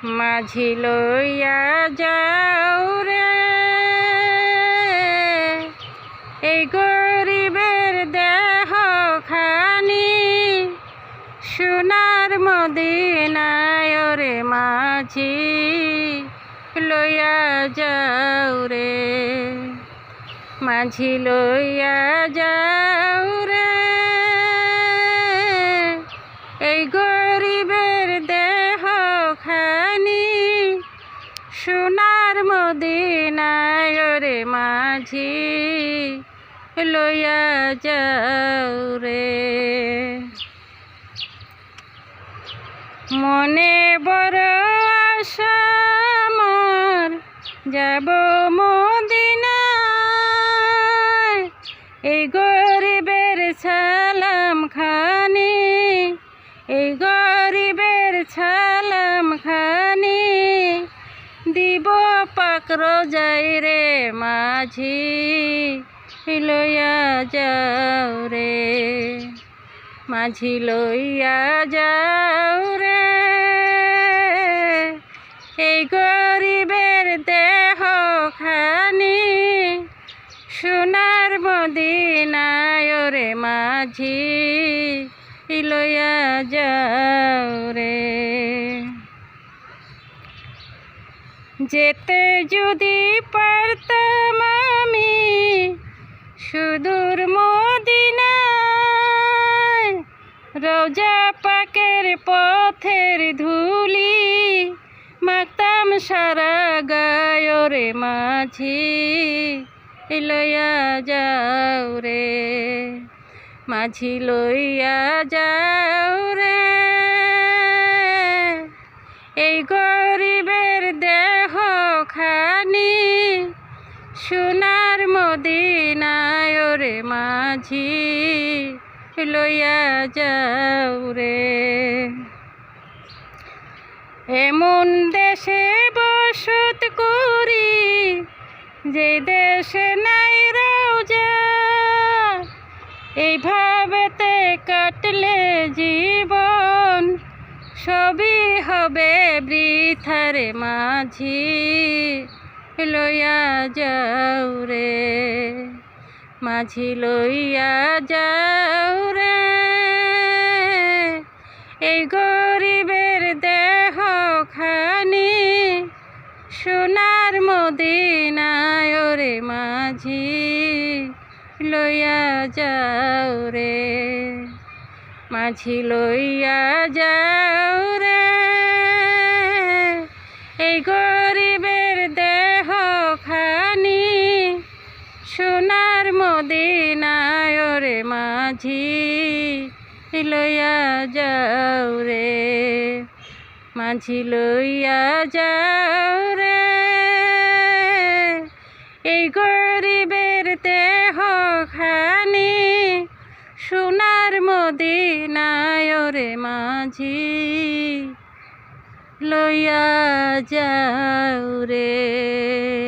মাঝি লইয়া যাও রে এই গরিবের দেহ খানি সোনার মদিনায় রে মাঝি লইয়া যাও রে মাঝি লইয়া যাও রে এই গরিবের দেহ খানি সোনার মদিনায় রে মাঝি লইয়া যাও রে মনে বড় আশা মোর যাব মদিনায় এই গরিবের সালাম খানি এই গরিবের সালাম খানি দিব পাকর যাই রে মাঝি লইয়া যাও রে মাঝি লইয়া যাও রে এই গরিবের দেহ খানি সোনার মদিনায় রে মাঝি লইয়া যাও রে যেতে যদি পারতাম আমি সুদূর মদিনায় রোজা পাকের পথের ধুলি মাখতাম সারা গায় রে মাঝি লইয়া যাও রে মাঝি লইয়া যাও রে এই গরিবের দেহ খানি সোনার মদিনায় রে মাঝি লইয়া যাও রে এমন দেশে বসত করি যে দেশে নাই রোজা এইভাবেতে কাটলে জীবন সবই হবে বৃথারে মাঝি লইয়া যাও রে মাঝি লইয়া যাও রে এই গরিবের দেহ খানি সোনার মদিনায় রে মাঝি লইয়া যাও রে মাঝি লইয়া যাও রে এই গরিবের দেহ খানি সোনার মদিনায় রে মাঝি লইয়া যাও রে মাঝি লইয়া যাও রে এই গরিবের দেহ খানি সোনার মদিনায় রে মাঝি লইয়া যাও রে।